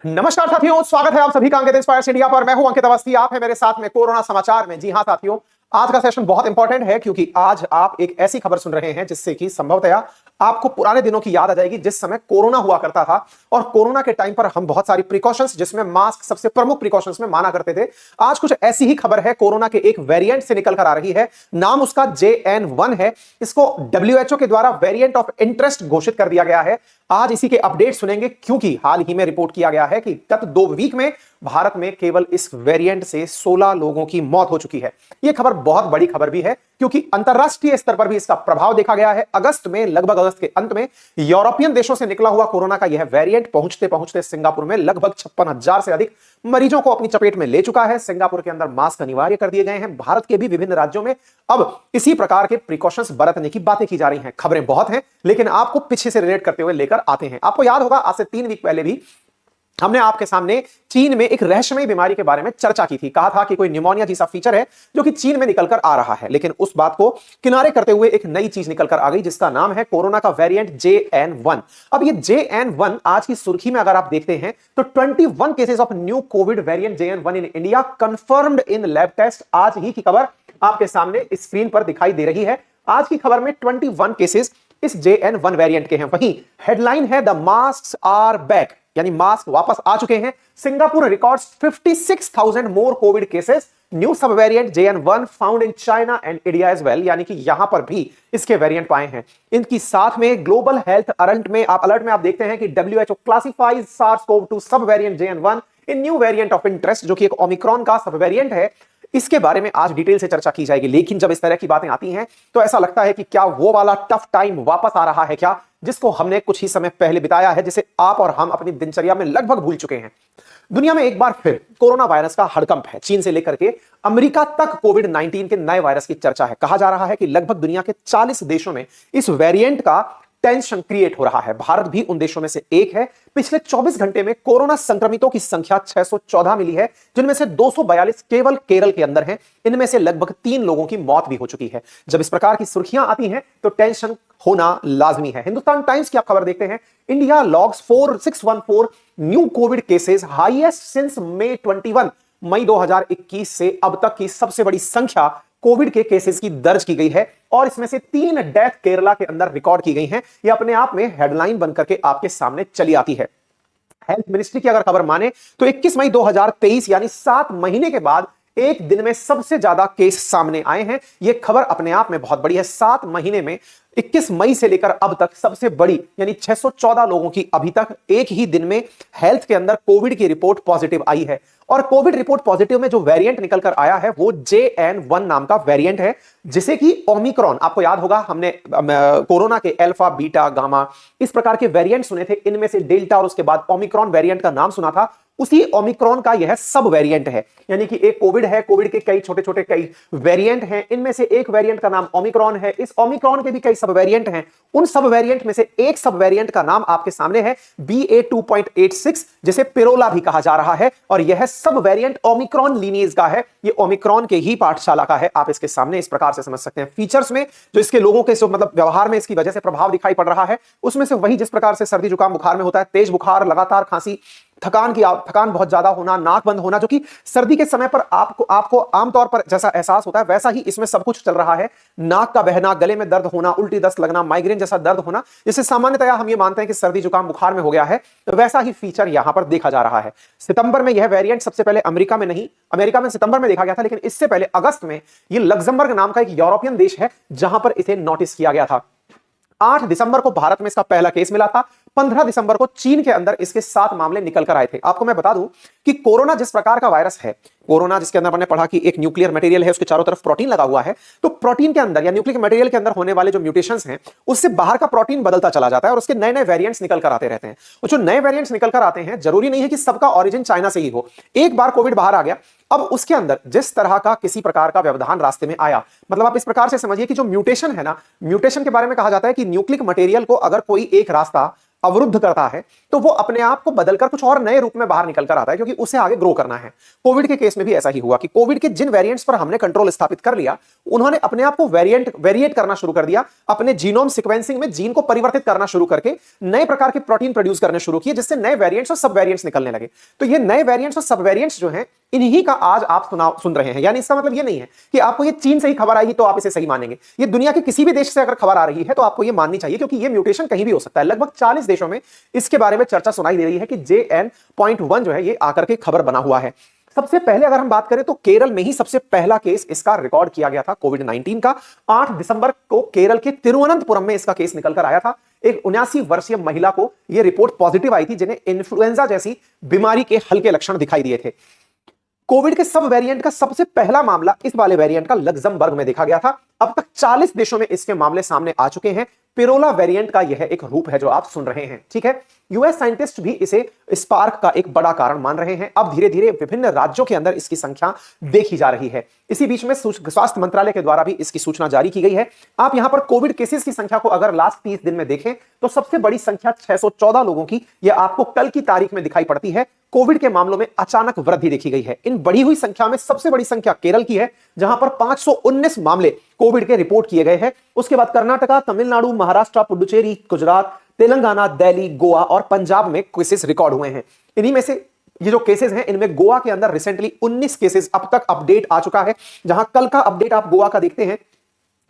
नमस्कार साथियों, स्वागत है आप सभी का अंकित इंस्पायर्स इंडिया पर। मैं हूं अंकित अवस्थी, आप है मेरे साथ में कोरोना समाचार में। जी हां साथियों, आज का सेशन बहुत इंपॉर्टेंट है क्योंकि आज आप एक ऐसी खबर सुन रहे हैं जिससे कि संभवतया आपको पुराने दिनों की याद आ जाएगी जिस समय कोरोना हुआ करता था। और कोरोना के टाइम पर हम बहुत सारी प्रिकॉशंस, जिसमें मास्क सबसे प्रमुख प्रिकॉशंस में माना करते थे। आज कुछ ऐसी ही खबर है, कोरोना के एक वेरिएंट से निकल कर आ रही है। नाम उसका JN1 है। इसको WHO के द्वारा वेरिएंट ऑफ इंटरेस्ट घोषित कर दिया गया है। आज इसी के अपडेट सुनेंगे क्योंकि हाल ही में रिपोर्ट किया गया है कि गत 2 वीक में भारत में केवल इस वेरिएंट से 16 लोगों की मौत हो चुकी है। यह खबर बहुत बड़ी खबर भी है क्योंकि अंतरराष्ट्रीय स्तर पर भी इसका प्रभाव देखा गया है। अगस्त में, लगभग अगस्त के अंत में, यूरोपियन देशों से निकला हुआ कोरोना का यह वेरिएंट पहुंचते पहुंचते सिंगापुर में लगभग 56,000 से अधिक मरीजों को अपनी चपेट में ले चुका है। सिंगापुर के अंदर मास्क अनिवार्य कर दिए गए हैं। भारत के भी विभिन्न राज्यों में अब इसी प्रकार के प्रिकॉशंस बरतने की बातें की जा रही हैं। खबरें बहुत हैं, लेकिन आपको पीछे से रिलेट करते हुए लेकर आते हैं। आपको याद होगा, आज से 3 वीक पहले भी हमने आपके सामने चीन में एक रहस्यमयी बीमारी के बारे में चर्चा की थी। कहा था कि कोई निमोनिया जैसा फीचर है जो कि चीन में निकलकर आ रहा है, लेकिन उस बात को किनारे करते हुए एक नई चीज निकलकर आ गई जिसका नाम है कोरोना का वेरिएंट JN1। अब ये JN1 आज की सुर्खी में अगर आप देखते हैं तो 21 cases of new Covid variant JN1 in India confirmed in lab test. आज ही की खबर आपके सामने स्क्रीन पर दिखाई दे रही है। आज की खबर में 21 केसेस इस JN1 वेरिएंट के हैं। वहीं हेडलाइन है द मास्क्स आर बैक, यानी मास्क वापस आ चुके हैं। Singapore records 56,000 more Covid cases. New sub variant JN1 found in China and India as well, यानी कि यहां पर भी इसके वेरिएंट पाए हैं। इनकी साथ में ग्लोबल हेल्थ अलर्ट में आप देखते हैं कि WHO क्लासिफाइज SARS-CoV-2 सब variant JN1 in new variant of interest, जो कि एक ओमिक्रॉन का सब वेरिएंट है। इसके बारे में आज डिटेल से चर्चा की जाएगी। लेकिन जब इस तरह की बातें आती हैं तो ऐसा लगता है कि क्या वो वाला टफ टाइम वापस आ रहा है क्या, जिसको हमने कुछ ही समय पहले बिताया है, जिसे आप और हम अपनी दिनचर्या में लगभग भूल चुके हैं। दुनिया में एक बार फिर कोरोना वायरस का हड़कंप है। चीन से लेकर के अमेरिका तक कोविड-19 के नए वायरस की चर्चा है। कहा जा रहा है कि लगभग दुनिया के 40 देशों में इस वेरिएंट का टेंशन क्रिएट हो रहा है। भारत भी उन देशों में से एक है। पिछले 24 घंटे में कोरोना संक्रमितों की संख्या 614 मिली है, जिनमें से 242 केवल केरल के अंदर हैं। इनमें से लगभग 3 लोगों की मौत भी हो चुकी है। जब इस प्रकार की सुर्खियां आती हैं तो टेंशन होना लाजमी है। हिंदुस्तान टाइम्स की आप खबर देखते हैं, India logs 4614 new Covid cases, highest since May 21। मई 2021 से अब तक की सबसे बड़ी संख्या कोविड के केसेस की दर्ज की गई है और इसमें से 3 डेथ केरला के अंदर रिकॉर्ड की गई हैं। यह अपने आप में हेडलाइन बनकर के आपके सामने चली आती है। हेल्थ मिनिस्ट्री की अगर खबर माने तो 21 मई 2023, यानी 7 महीने के बाद एक दिन में सबसे ज्यादा केस सामने आए हैं। यह खबर अपने आप में बहुत बड़ी है। 7 महीने में 21 मई से लेकर अब तक सबसे बड़ी, यानी 614 लोगों की अभी तक एक ही दिन में हेल्थ के अंदर कोविड की रिपोर्ट पॉजिटिव आई है। और कोविड रिपोर्ट पॉजिटिव में जो वेरिएंट निकलकर आया है वो JN1 नाम का वेरिएंट है, जिसे कि ओमिक्रॉन, आपको याद होगा हमने कोरोना के अल्फा, बीटा, गामा इस प्रकार के वेरिएंट सुने थे। इनमें से डेल्टा और उसके बाद ओमिक्रॉन वेरिएंट का नाम सुना था। उसी ओमिक्रॉन का यह सब वेरिएंट है, यानी कि एक कोविड है, कोविड के कई छोटे छोटे कई वेरिएंट हैं। इनमें से एक वेरिएंट का नाम ओमिक्रॉन है। इस ओमिक्रॉन के भी कई सब वेरिएंट हैं। उन सब वेरिएंट में से एक सब वेरिएंट का नाम आपके सामने है BA.2.86, जिसे पिरोला भी कहा जा रहा है। और यह सब वेरिएंट ओमिक्रॉन लीनिएज का है। यह ओमिक्रॉन के ही पाठशाला का है। आप इसके सामने इस प्रकार से समझ सकते हैं। फीचर्स में जो इसके लोगों के मतलब व्यवहार में इसकी वजह से प्रभाव दिखाई पड़ रहा है, उसमें से वही जिस प्रकार से सर्दी जुकाम बुखार में होता है, तेज बुखार, लगातार खांसी, थकान बहुत ज्यादा होना, नाक बंद होना, जो कि सर्दी के समय पर आपको आमतौर पर जैसा एहसास होता है वैसा ही इसमें सब कुछ चल रहा है। नाक का बहना, गले में दर्द होना, उल्टी दस्त लगना, माइग्रेन जैसा दर्द होना, जिसे सामान्यतया हम ये मानते हैं कि सर्दी जुकाम बुखार में हो गया है, तो वैसा ही फीचर यहां पर देखा जा रहा है। सितंबर में यह वेरिएंट सबसे पहले अमेरिका में सितंबर में देखा गया था, लेकिन इससे पहले अगस्त में यह लग्जमबर्ग नाम का एक यूरोपियन देश है जहां पर इसे नोटिस किया गया था। 8 दिसंबर को भारत में इसका पहला केस मिला था। 15 दिसंबर को चीन के अंदर इसके 7 मामले निकल कर आए थे। आपको मैं बता दूं कि कोरोना जिस प्रकार का वायरस है, कोरोना जिसके अंदर हमने पढ़ा कि एक न्यूक्लियर मटेरियल है, उसके चारों तरफ प्रोटीन लगा हुआ है, तो प्रोटीन के अंदर या न्यूक्लियर मटेरियल के अंदर होने वाले जो म्यूटेशंस हैं, उससे बाहर का प्रोटीन बदलता चला जाता है और उसके नए नए वेरिएंट्स निकल कर आते रहते हैं। और जो नए वेरिएंट्स निकल कर आते हैं, जरूरी नहीं है कि सबका ओरिजिन चाइना से ही हो। एक बार कोविड बाहर आ गया, अब उसके अंदर जिस तरह का किसी प्रकार का व्यवधान रास्ते में आया, मतलब आप इस प्रकार से समझिए कि जो म्यूटेशन है ना, म्यूटेशन के बारे में कहा जाता है कि न्यूक्लिक मटेरियल को अगर कोई एक रास्ता अवरुद्ध करता है तो वो अपने आप को बदलकर कुछ और नए रूप में बाहर निकल कर आता है, क्योंकि उसे आगे ग्रो करना है। कोविड के केस में भी ऐसा ही हुआ कि कोविड के जिन वेरिएंट्स पर हमने कंट्रोल स्थापित कर लिया, उन्होंने अपने आप को वेरिएट करना शुरू कर दिया, अपने जीनोम सीक्वेंसिंग में जीन को परिवर्तित करना शुरू करके नए प्रकार के प्रोटीन प्रोड्यूस करने शुरू किए, जिससे नए वेरिएंट्स और सब वेरिएंट्स निकलने लगे। तो ये नए वेरिएंट्स और सब वेरिएंट्स जो हैं, इन्हीं का आज आप सुन रहे हैं। यानी इसका मतलब ये नहीं है कि आपको ये चीन से ही खबर आई तो आप इसे सही मानेंगे। ये दुनिया के किसी भी देश से अगर खबर आ रही है तो आपको ये माननी चाहिए, क्योंकि ये म्यूटेशन कहीं भी हो सकता है। लगभग 40 देशों में इसके बारे में चर्चा सुनाई दे रही है कि JN.1 जो है ये आकर के खबर बना हुआ है। सबसे पहले अगर हम बात करें तो केरल में ही सबसे पहला केस इसका रिकॉर्ड किया गया था कोविड-19 का। 8 दिसंबर को केरल के तिरुवनंतपुरम में इसका केस निकल कर आया था। एक 79 वर्षीय महिला को यह रिपोर्ट पॉजिटिव आई थी, जिन्हें इन्फ्लुएंजा जैसी बीमारी के हल्के लक्षण दिखाई दिए थे। कोविड के सब वेरिएंट का सबसे पहला मामला इस वाले वेरिएंट का लग्जमबर्ग में देखा गया था। अब तक 40 देशों में इसके मामले सामने आ चुके हैं। पिरोला वेरिएंट का यह एक रूप है जो आप सुन रहे हैं, ठीक है। यूएस साइंटिस्ट भी इसे स्पार्क का एक बड़ा कारण मान रहे हैं। अब धीरे धीरे विभिन्न राज्यों के अंदर इसकी संख्या देखी जा रही है। इसी बीच में स्वास्थ्य मंत्रालय के द्वारा भी इसकी सूचना जारी की गई है। आप यहां पर कोविड केसेस की संख्या को अगर लास्ट 30 दिन में देखें तो सबसे बड़ी संख्या 614 लोगों की यह आपको कल की तारीख में दिखाई पड़ती है। कोविड के मामलों में अचानक वृद्धि देखी गई है। इन बढ़ी हुई संख्या में सबसे बड़ी संख्या केरल की है, जहां पर 519 मामले कोविड के रिपोर्ट किए गए हैं। उसके बाद कर्नाटका, तमिलनाडु, महाराष्ट्र, पुडुचेरी, गुजरात, तेलंगाना, दिल्ली, गोवा और पंजाब में केसेस रिकॉर्ड हुए हैं। इन्हीं में से ये जो केसेस हैं, इनमें गोवा के अंदर रिसेंटली 19 केसेस अब तक अपडेट आ चुका है। जहां कल का अपडेट आप गोवा का देखते हैं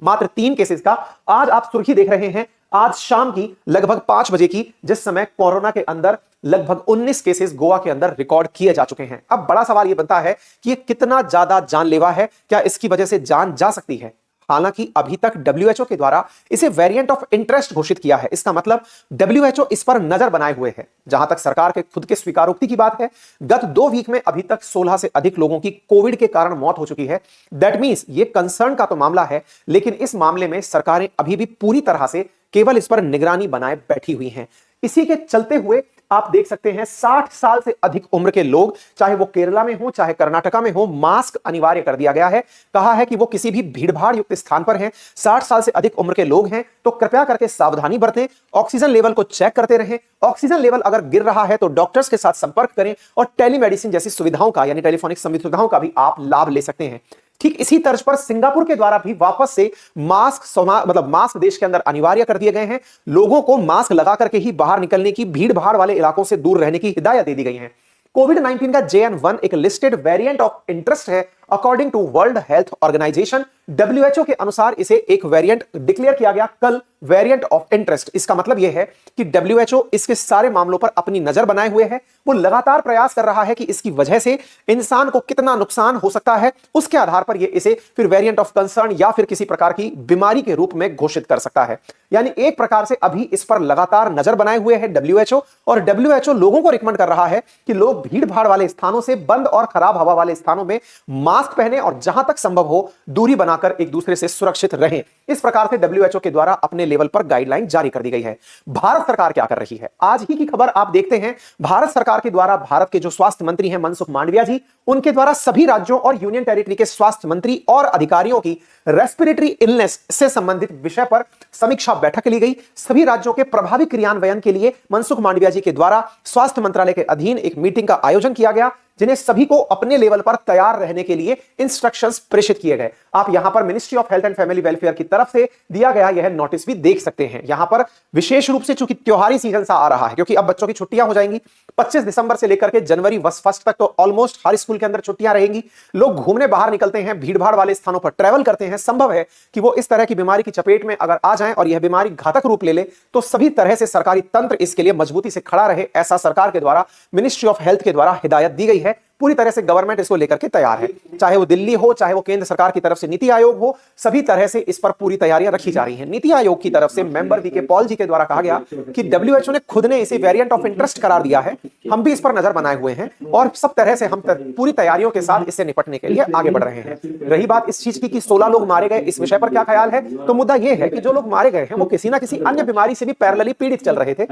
मात्र 3 केसेस का। आज आप सुर्खी देख रहे हैं आज शाम की लगभग 5 बजे की, जिस समय कोरोना के अंदर लगभग 19 केसेस गोवा के अंदर रिकॉर्ड किए जा चुके हैं। अब बड़ा सवाल यह बनता है कि यह कितना ज्यादा जानलेवा है, क्या इसकी वजह से जान जा सकती है। हालांकि अभी तक WHO के द्वारा इसे वेरिएंट ऑफ इंटरेस्ट घोषित किया है। इसका मतलब WHO इस पर नजर बनाए हुए है। जहां तक सरकार के खुद के स्वीकारोक्ति की बात है, गत 2 वीक में अभी तक 16 से अधिक लोगों की कोविड के कारण मौत हो चुकी है। दैट मींस ये कंसर्न का तो मामला है, लेकिन इस मामले में सरकारें अभी भी पूरी तरह से केवल इस पर निगरानी बनाए बैठी हुई हैं। इसी के चलते हुए आप देख सकते हैं 60 साल से अधिक उम्र के लोग, चाहे वो केरला में हो चाहे कर्नाटका में हो, मास्क अनिवार्य कर दिया गया है। कहा है कि वो किसी भी भीड़भाड़ युक्त स्थान पर हैं, 60 साल से अधिक उम्र के लोग हैं तो कृपया करके सावधानी बरतें। ऑक्सीजन लेवल को चेक करते रहें। ऑक्सीजन लेवल अगर गिर रहा है तो डॉक्टर्स के साथ संपर्क करें और टेलीमेडिसिन जैसी सुविधाओं का, यानी टेलीफोनिक सुविधाओं का भी आप लाभ ले सकते हैं। ठीक इसी तर्ज पर सिंगापुर के द्वारा भी वापस से मास्क देश के अंदर अनिवार्य कर दिए गए हैं। लोगों को मास्क लगा करके ही बाहर निकलने की, भीड़ भाड़ वाले इलाकों से दूर रहने की हिदायत दे दी गई है। कोविड-19 का JN.1 एक लिस्टेड वेरिएंट ऑफ इंटरेस्ट है according to World Health Organization. WHO के अनुसार इसे एक वेरिएंट डिक्लेयर किया गया कल, वेरिएंट ऑफ इंटरेस्ट। इसका मतलब यह है कि WHO इसके सारे मामलों पर अपनी नजर बनाए हुए है। वो लगातार प्रयास कर रहा है कि इसकी वजह से इंसान को कितना नुकसान हो सकता है, उसके आधार पर यह इसे फिर वेरिएंट ऑफ कंसर्न या फिर किसी प्रकार की बीमारी के रूप में घोषित कर सकता है। यानी एक प्रकार से अभी इस पर लगातार नजर बनाए हुए है WHO, और WHO लोगों को रिकमेंड कर रहा है कि लोग भीड़ भाड़ वाले स्थानों से, बंद और खराब हवा वाले स्थानों में मास्क पहने और जहां तक संभव हो दूरी बनाकर एक दूसरे से सुरक्षित रहें। इस प्रकार से WHO के द्वारा अपने लेवल पर गाइडलाइन जारी कर दी गई है। भारत सरकार क्या कर रही है, आज ही की खबर आप देखते हैं। भारत सरकार के द्वारा भारत के जो स्वास्थ्य मंत्री हैं मनसुख मांडविया जी, उनके द्वारा सभी राज्यों और यूनियन टेरिटरी के स्वास्थ्य मंत्री और अधिकारियों की रेस्पिरेटरी इलनेस से संबंधित विषय पर समीक्षा बैठक ली गई। सभी राज्यों के प्रभावी क्रियान्वयन के लिए मनसुख मांडविया जी के द्वारा स्वास्थ्य मंत्रालय के अधीन एक मीटिंग का आयोजन किया गया, जिन्हें सभी को अपने लेवल पर तैयार रहने के लिए इंस्ट्रक्शंस प्रेषित किए गए। आप यहां पर ministry of health and family welfare की तरफ से दिया गया यह नोटिस भी देख सकते हैं। यहां पर विशेष रूप से चूंकि त्योहारी सीजन सा आ रहा है, क्योंकि अब बच्चों की छुट्टियां हो जाएंगी 25 दिसंबर से लेकर के जनवरी 1 तक, तो ऑलमोस्ट हर स्कूल के अंदर छुट्टियां रहेंगी। लोग घूमने बाहर निकलते हैं, भीड़भाड़ वाले स्थानों पर ट्रैवल करते हैं। संभव है कि वो इस तरह की बीमारी की चपेट में अगर आ जाएं और यह बीमारी घातक रूप ले ले, तो सभी तरह से सरकारी तंत्र इसके लिए मजबूती से खड़ा रहे, ऐसा सरकार के द्वारा, मिनिस्ट्री ऑफ हेल्थ के द्वारा हिदायत दी गई है। पूरी तरह से गवर्नमेंट इसको लेकर के तैयार है, चाहे वो दिल्ली हो, चाहे वो केंद्र सरकार की तरफ से नीति आयोग हो, सभी तरह से इस पर पूरी तैयारियां रखी जा रही हैं। नीति आयोग की तरफ से मेंबर वीके पॉल जी के द्वारा कहा गया कि WHO ने खुद ने इसे वेरिएंट ऑफ इंटरेस्ट करार दिया है, हम भी इस पर नजर बनाए हुए हैं और सब तरह से हम पूरी तैयारियों के साथ इससे निपटने के लिए आगे बढ़ रहे हैं। रही बात इस चीज की कि 16 लोग मारे गए, इस विषय पर क्या ख्याल है, तो मुद्दा यह है कि जो लोग मारे गए हैं वो किसी ना किसी अन्य बीमारी से भी पैरेलली पीड़ित चल रहे थे।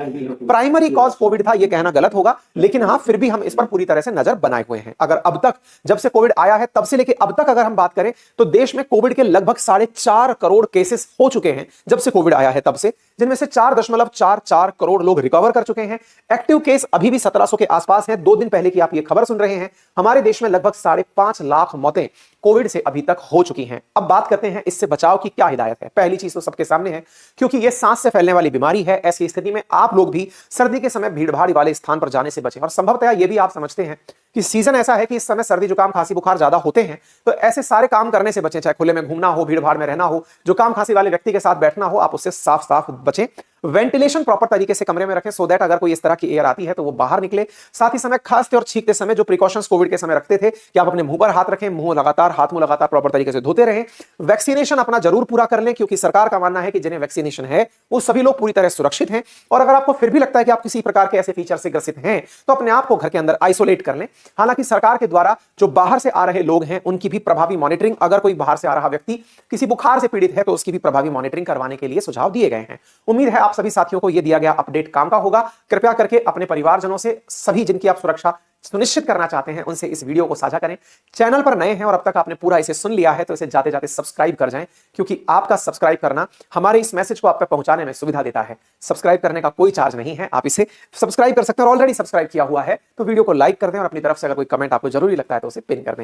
प्राइमरी कॉज कोविड था, यह कहना गलत होगा, लेकिन हाँ फिर भी हम इस पर पूरी तरह से नजर बनाए हुए हुए हैं। अगर अब तक जब से कोविड आया है तब से लेकर अब तक अगर हम बात करें तो देश में कोविड के लगभग 4.5 करोड़ केसेस हो चुके हैं जब से कोविड आया है तब से, जिनमें से 4.44 करोड़ लोग रिकवर कर चुके हैं। एक्टिव केस अभी भी 1700 के आसपास है। 2 दिन पहले की आप ये खबर सुन रहे हैं, हमारे देश में लगभग 5.5 लाख मौतें कोविड से अभी तक हो चुकी हैं। अब बात करते हैं इससे बचाव की क्या हिदायत है। पहली चीज तो सबके सामने है, क्योंकि यह सांस से फैलने वाली बीमारी है, ऐसी स्थिति में आप लोग भी सर्दी के समय भीड़-भाड़ वाले स्थान पर जाने से बचें। और संभवतः यह भी आप समझते हैं कि सीजन ऐसा है कि इस समय सर्दी जुकाम खांसी बुखार ज्यादा होते हैं, तो ऐसे सारे काम करने से बचें, चाहे खुले में घूमना हो, भीड़-भाड़ में रहना हो, जुकाम खांसी वाले व्यक्ति के साथ बैठना हो, आप उससे साफ-साफ बचें। वेंटिलेशन प्रॉपर तरीके से कमरे में रखें, सो दैट अगर कोई इस तरह की एयर आती है तो वो बाहर निकले। साथ ही समय खांसते और छींकते समय जो प्रिकॉशंस कोविड के समय रखते थे कि आप अपने मुंह पर हाथ रखें, हाथ मुंह लगातार प्रॉपर तरीके से धोते रहें। वैक्सीनेशन अपना जरूर पूरा कर लें, क्योंकि सरकार का मानना है कि जिन्हें वैक्सीनेशन है वो सभी लोग पूरी तरह सुरक्षित हैं। और अगर आपको फिर भी लगता है कि आप किसी प्रकार के ऐसे फीचर से ग्रसित हैं तो अपने आप को घर के अंदर आइसोलेट कर लें। हालांकि सरकार के द्वारा जो बाहर से आ रहे लोग हैं उनकी भी प्रभावी मॉनिटरिंग, अगर कोई बाहर से आ रहा व्यक्ति किसी बुखार से पीड़ित है तो उसकी भी प्रभावी मॉनिटरिंग करवाने के लिए सुझाव दिए गए हैं। उम्मीद है आप सभी साथियों को यह दिया गया अपडेट काम का होगा। कृपया करके अपने परिवारजनों से, सभी जिनकी आप सुरक्षा सुनिश्चित करना चाहते हैं, उनसे इस वीडियो को साझा करें। चैनल पर नए हैं और अब तक आपने पूरा इसे सुन लिया है तो इसे जाते जाते सब्सक्राइब कर जाएं, क्योंकि आपका सब्सक्राइब करना हमारे इस मैसेज को आप तक पहुंचाने में सुविधा देता है। सब्सक्राइब करने का कोई चार्ज नहीं है, आप इसे सब्सक्राइब कर सकते हैं और ऑलरेडी सब्सक्राइब किया हुआ है तो वीडियो को लाइक कर दें और अपनी तरफ से अगर कोई कमेंट आपको जरूरी लगता है तो उसे पिन कर दें।